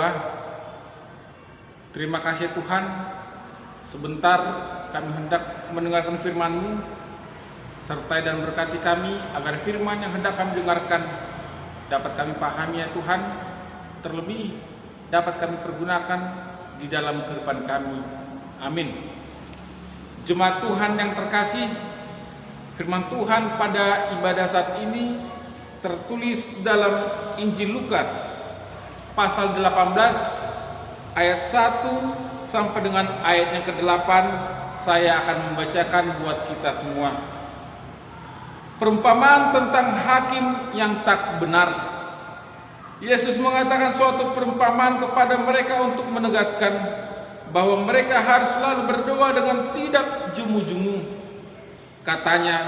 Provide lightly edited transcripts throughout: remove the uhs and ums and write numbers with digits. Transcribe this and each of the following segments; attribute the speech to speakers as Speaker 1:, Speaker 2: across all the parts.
Speaker 1: berdoa. Terima kasih Tuhan, sebentar kami hendak mendengarkan firman-Mu. Sertai dan berkati kami agar firman yang hendak kami dengarkan dapat kami pahami ya Tuhan, terlebih dapat kami pergunakan di dalam kehidupan kami. Amin. Jemaat Tuhan yang terkasih, firman Tuhan pada ibadah saat ini tertulis dalam Injil Lukas pasal 18 ayat 1 sampai dengan ayat yang ke-8. Saya akan membacakan buat kita semua. Perumpamaan tentang hakim yang tak benar. Yesus mengatakan suatu perumpamaan kepada mereka untuk menegaskan bahwa mereka harus selalu berdoa dengan tidak jemu-jemu. Katanya,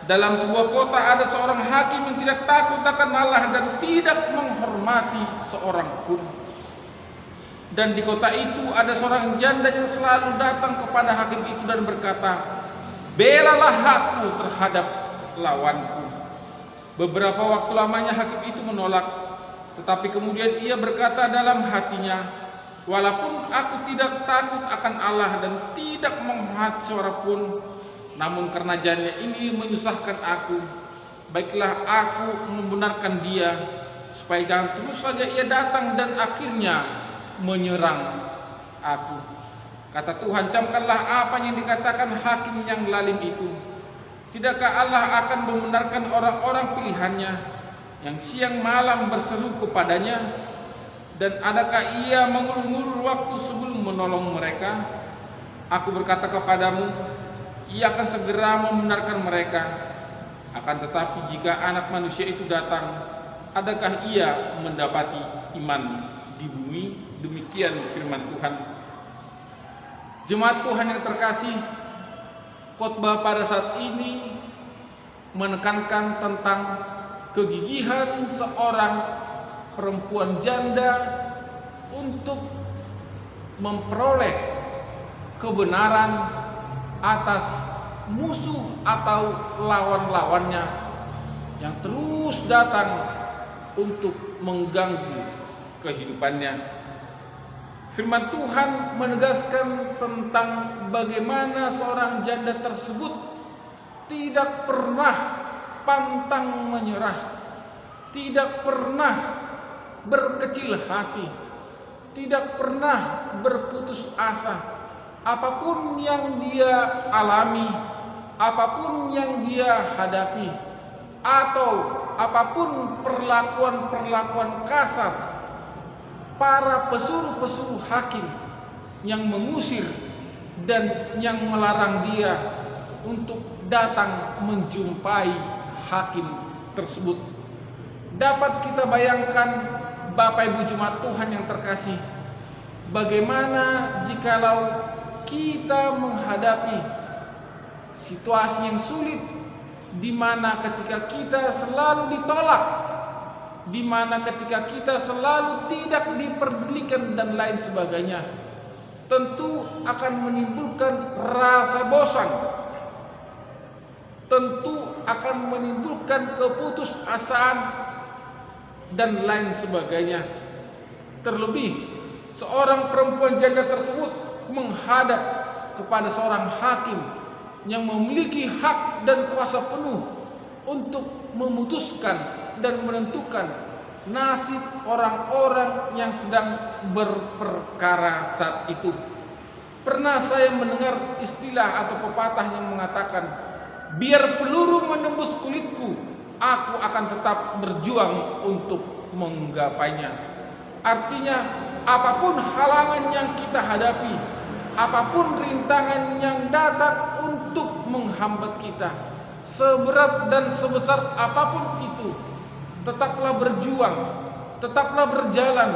Speaker 1: dalam sebuah kota ada seorang hakim yang tidak takut akan Allah dan tidak menghormati seorang pun. Dan di kota itu ada seorang janda yang selalu datang kepada hakim itu dan berkata, "Belalah aku terhadap lawanku." Beberapa waktu lamanya hakim itu menolak, tetapi kemudian ia berkata dalam hatinya, "Walaupun aku tidak takut akan Allah dan tidak menghormati seorang pun, namun karena janda ini menyusahkan aku, baiklah aku membenarkan dia, supaya jangan terus saja ia datang dan akhirnya menyerang aku." Kata Tuhan, camkanlah apa yang dikatakan hakim yang lalim itu. Tidakkah Allah akan membenarkan orang-orang pilihannya yang siang malam berseru kepadanya? Dan adakah ia mengulur-ngulur waktu sebelum menolong mereka? Aku berkata kepadamu, ia akan segera membenarkan mereka. Akan tetapi jika anak manusia itu datang, adakah ia mendapati iman di bumi? Demikian firman Tuhan. Jemaat Tuhan yang terkasih, khotbah pada saat ini menekankan tentang kegigihan seorang perempuan janda untuk memperoleh kebenaran atas musuh atau lawan-lawannya yang terus datang untuk mengganggu kehidupannya. Firman Tuhan menegaskan tentang bagaimana seorang janda tersebut tidak pernah pantang menyerah, tidak pernah berkecil hati, tidak pernah berputus asa. Apapun yang dia alami, apapun yang dia hadapi, atau apapun perlakuan-perlakuan kasar para pesuruh-pesuruh hakim yang mengusir dan yang melarang dia untuk datang menjumpai hakim tersebut. Dapat kita bayangkan, Bapak Ibu jemaat Tuhan yang terkasih, bagaimana jikalau kita menghadapi situasi yang sulit, di mana ketika kita selalu ditolak, di mana ketika kita selalu tidak diperdulikan dan lain sebagainya, tentu akan menimbulkan rasa bosan, tentu akan menimbulkan keputusasaan dan lain sebagainya. Terlebih seorang perempuan janda tersebut menghadap kepada seorang hakim yang memiliki hak dan kuasa penuh untuk memutuskan dan menentukan nasib orang-orang yang sedang berperkara saat itu. Pernah saya mendengar istilah atau pepatah yang mengatakan, "Biar peluru menembus kulitku, aku akan tetap berjuang untuk menggapainya." Artinya, apapun halangan yang kita hadapi, apapun rintangan yang datang untuk menghambat kita, seberat dan sebesar apapun itu, tetaplah berjuang, tetaplah berjalan,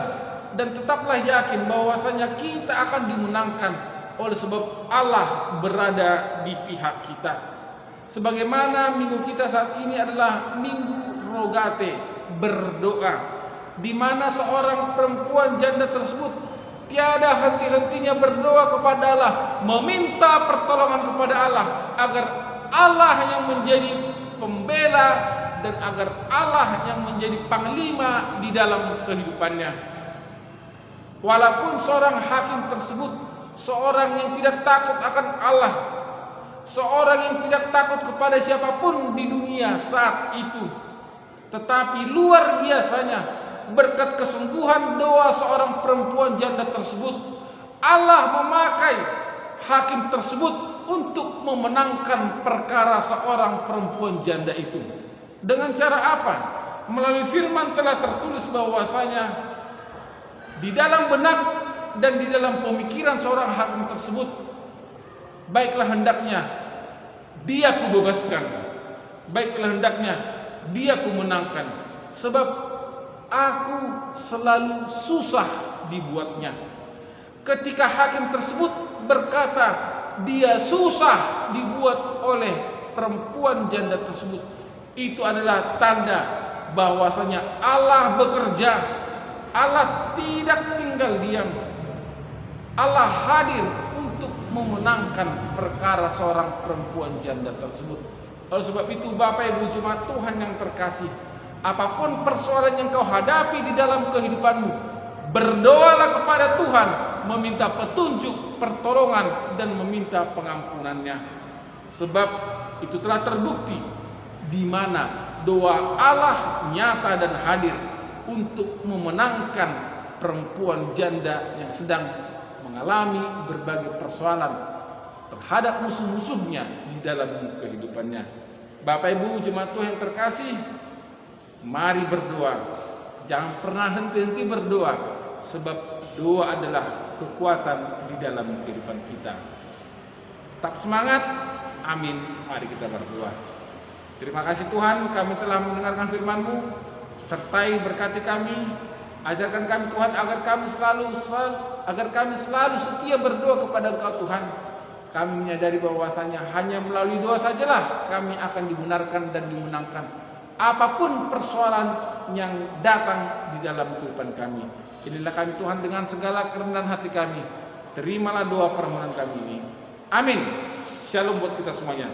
Speaker 1: dan tetaplah yakin bahwasanya kita akan dimenangkan oleh sebab Allah berada di pihak kita. Sebagaimana minggu kita saat ini adalah minggu rogate, berdoa, di mana seorang perempuan janda tersebut tiada henti-hentinya berdoa kepada Allah, meminta pertolongan kepada Allah agar Allah yang menjadi pembela dan agar Allah yang menjadi panglima di dalam kehidupannya. Walaupun seorang hakim tersebut seorang yang tidak takut akan Allah, seorang yang tidak takut kepada siapapun di dunia saat itu, tetapi luar biasanya berkat kesungguhan doa seorang perempuan janda tersebut, Allah memakai hakim tersebut untuk memenangkan perkara seorang perempuan janda itu. Dengan cara apa? Melalui firman telah tertulis bahwasanya di dalam benak dan di dalam pemikiran seorang hakim tersebut, baiklah hendaknya dia kubebaskan, baiklah hendaknya dia kumenangkan, sebab aku selalu susah dibuatnya. Ketika hakim tersebut berkata dia susah dibuat oleh perempuan janda tersebut, itu adalah tanda bahwasanya Allah bekerja. Allah tidak tinggal diam. Allah hadir untuk memenangkan perkara seorang perempuan janda tersebut. Oleh sebab itu, Bapak Ibu jemaat Tuhan yang terkasih, apapun persoalan yang kau hadapi di dalam kehidupanmu, berdoalah kepada Tuhan, meminta petunjuk, pertolongan, dan meminta pengampunannya. Sebab itu telah terbukti di mana doa Allah nyata dan hadir untuk memenangkan perempuan janda yang sedang mengalami berbagai persoalan terhadap musuh-musuhnya di dalam kehidupannya. Bapak Ibu jemaat Tuhan yang terkasih, mari berdoa. Jangan pernah henti-henti berdoa, sebab doa adalah kekuatan di dalam kehidupan kita. Tetap semangat. Amin. Mari kita berdoa. Terima kasih Tuhan, kami telah mendengarkan firman-Mu. Sertai berkati kami, ajarkan kami Tuhan agar kami selalu setia berdoa kepada Engkau Tuhan. Kami menyadari bahwasanya hanya melalui doa sajalah kami akan dibenarkan dan dimenangkan apapun persoalan yang datang di dalam kehidupan kami. Inilah kami Tuhan dengan segala kerendahan hati kami. Terimalah doa permohonan kami ini. Amin. Shalom buat kita semuanya.